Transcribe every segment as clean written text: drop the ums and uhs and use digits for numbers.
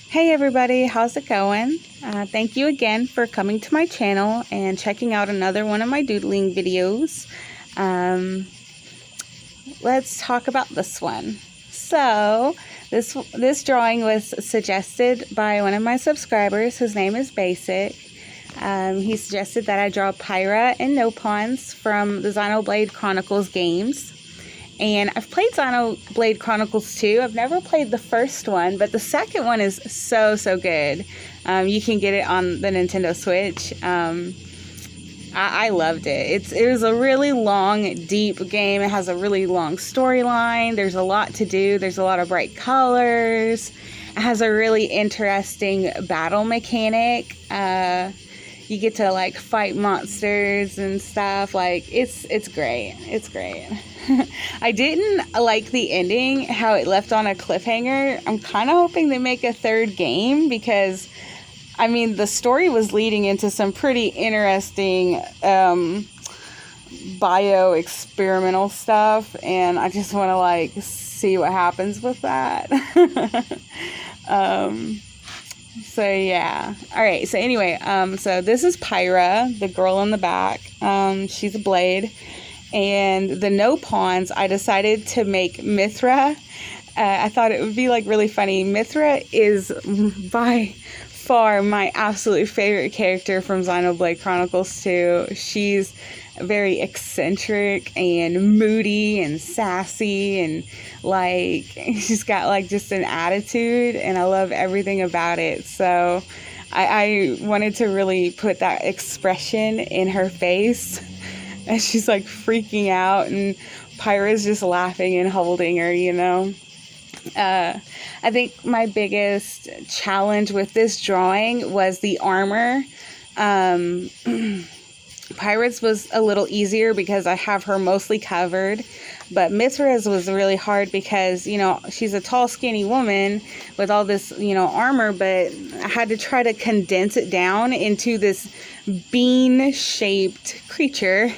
Hey everybody, how's it going? Thank you again for coming to my channel and checking out another one of my doodling videos. Let's talk about this one. So, this drawing was suggested by one of my subscribers. His name is Basic. He suggested that I draw Pyra and Nopons from the Xenoblade Chronicles games. And I've played Xenoblade Chronicles 2. I've never played the first one, but the second one is so good. You can get it on the Nintendo Switch. I loved it. It was a really long, deep game. It has a really long storyline. There's a lot to do. There's a lot of bright colors. It has a really interesting battle mechanic. You get to like fight monsters and stuff. Like it's great. It's great. I didn't like the ending, how it left on a cliffhanger. I'm kind of hoping they make a third game because, I mean, the story was leading into some pretty interesting bio-experimental stuff, and I just want to, like, see what happens with that. So, yeah. Alright, so anyway, so this is Pyra, the girl in the back. She's a blade. And the Nopons, I decided to make Mythra. I thought it would be like really funny. Mythra is by far my absolute favorite character from Xenoblade Chronicles 2. She's very eccentric and moody and sassy, and like she's got like just an attitude, and I love everything about it. So I wanted to really put that expression in her face. And she's like freaking out, and Pyra's just laughing and holding her, you know. I think my biggest challenge with this drawing was the armor. Pyra's was a little easier because I have her mostly covered, but Mythra's was really hard because, you know, she's a tall, skinny woman with all this, you know, armor, but I had to try to condense it down into this bean-shaped creature.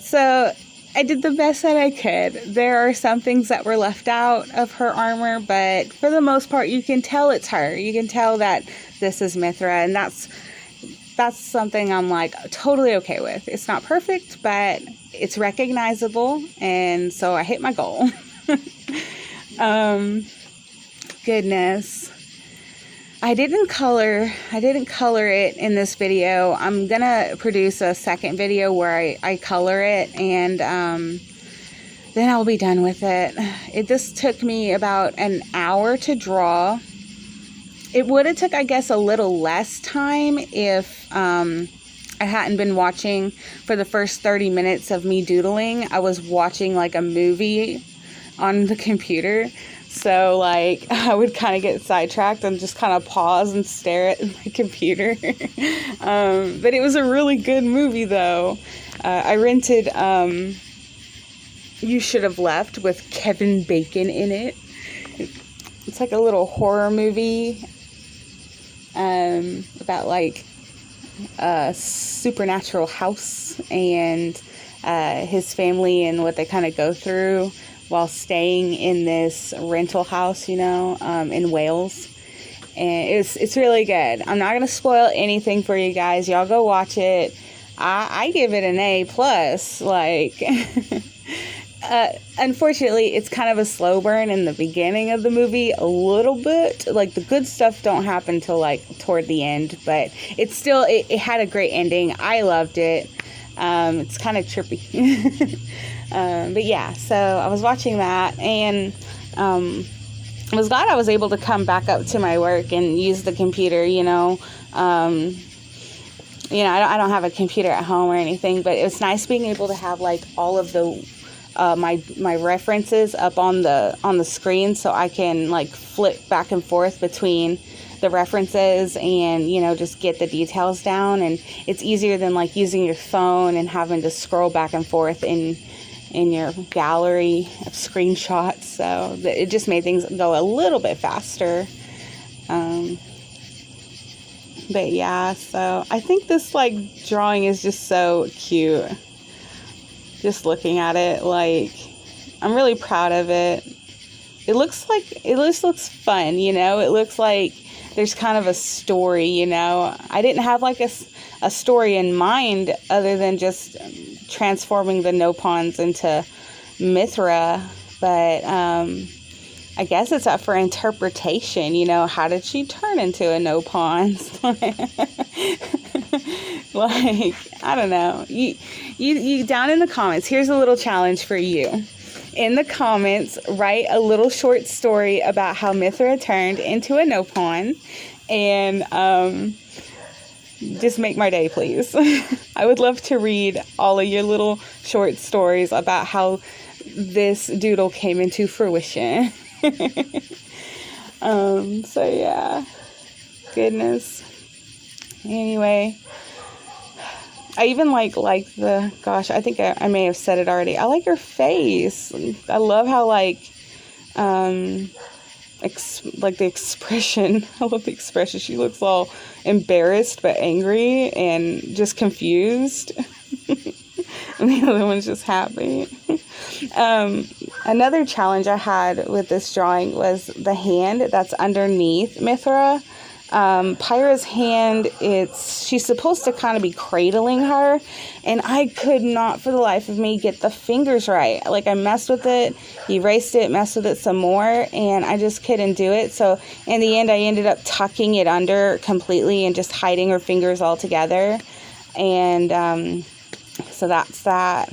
So I did the best that I could. There are some things that were left out of her armor, but for the most part, you can tell it's her. You can tell that this is Mythra, and that's something I'm like totally okay with. It's not perfect, but it's recognizable, and so I hit my goal. Goodness. I didn't color it in this video. I'm gonna produce a second video where I color it, and then I'll be done with it. It just took me about an hour to draw. It would have took, I guess, a little less time if I hadn't been watching for the first 30 minutes of me doodling. I was watching like a movie on the computer. So, like, I would kind of get sidetracked and just kind of pause and stare at my computer. But it was a really good movie, though. I rented You Should Have Left with Kevin Bacon in it. It's like a little horror movie about, like, a supernatural house and his family and what they kind of go through while staying in this rental house, you know, in Wales. And it's really good. I'm not going to spoil anything for you guys. Y'all go watch it. I give it an A+. Like, unfortunately, it's kind of a slow burn in the beginning of the movie, a little bit. Like, the good stuff don't happen till, like, toward the end. But it's still, it had a great ending. I loved it. It's kind of trippy. But yeah, so I was watching that, and I was glad I was able to come back up to my work and use the computer, you know. I don't have a computer at home or anything, but it was nice being able to have like all of the my references up on the screen, so I can like flip back and forth between the references and, you know, just get the details down. And it's easier than like using your phone and having to scroll back and forth in your gallery of screenshots. So it just made things go a little bit faster. But yeah, so I think this like drawing is just so cute. Just looking at it, like, I'm really proud of it. it just looks fun, you know. It looks like there's kind of a story, you know. I didn't have like a story in mind other than just transforming the Nopons into Mythra, but I guess it's up for interpretation, you know. How did she turn into a Nopon? Like, I don't know. You down in the comments, here's a little challenge for you. In the comments, write a little short story about how Mythra turned into a Nopon, and just make my day, please. I would love to read all of your little short stories about how this doodle came into fruition. So yeah, goodness. Anyway, I even like the, gosh, I think I may have said it already. I like her face. I love how like the expression. I love the expression. She looks all embarrassed but angry and just confused. And the other one's just happy. Another challenge I had with this drawing was the hand that's underneath Mythra. Pyra's hand, she's supposed to kind of be cradling her, and I could not for the life of me get the fingers right. Like, I messed with it, erased it, messed with it some more, and I just couldn't do it. So in the end, I ended up tucking it under completely and just hiding her fingers altogether. And so that's that.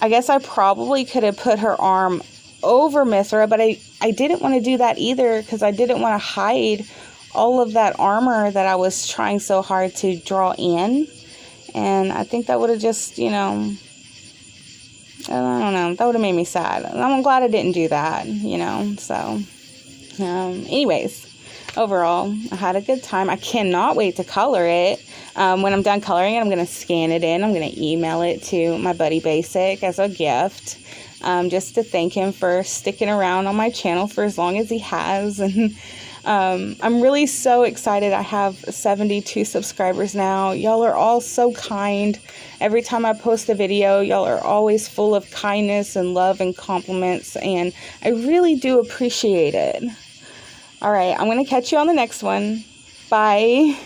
I guess I probably could have put her arm over Mythra, but I didn't want to do that either, because I didn't want to hide all of that armor that I was trying so hard to draw in. And I think that would have just, you know, I don't know, that would have made me sad. And I'm glad I didn't do that, you know. So anyways, overall, I had a good time. I cannot wait to color it. When I'm done coloring it, I'm going to scan it in. I'm going to email it to my buddy Basic as a gift, just to thank him for sticking around on my channel for as long as he has. And I'm really so excited. I have 72 subscribers now. Y'all are all so kind. Every time I post a video, y'all are always full of kindness and love and compliments, and I really do appreciate it. All right, I'm going to catch you on the next one. Bye.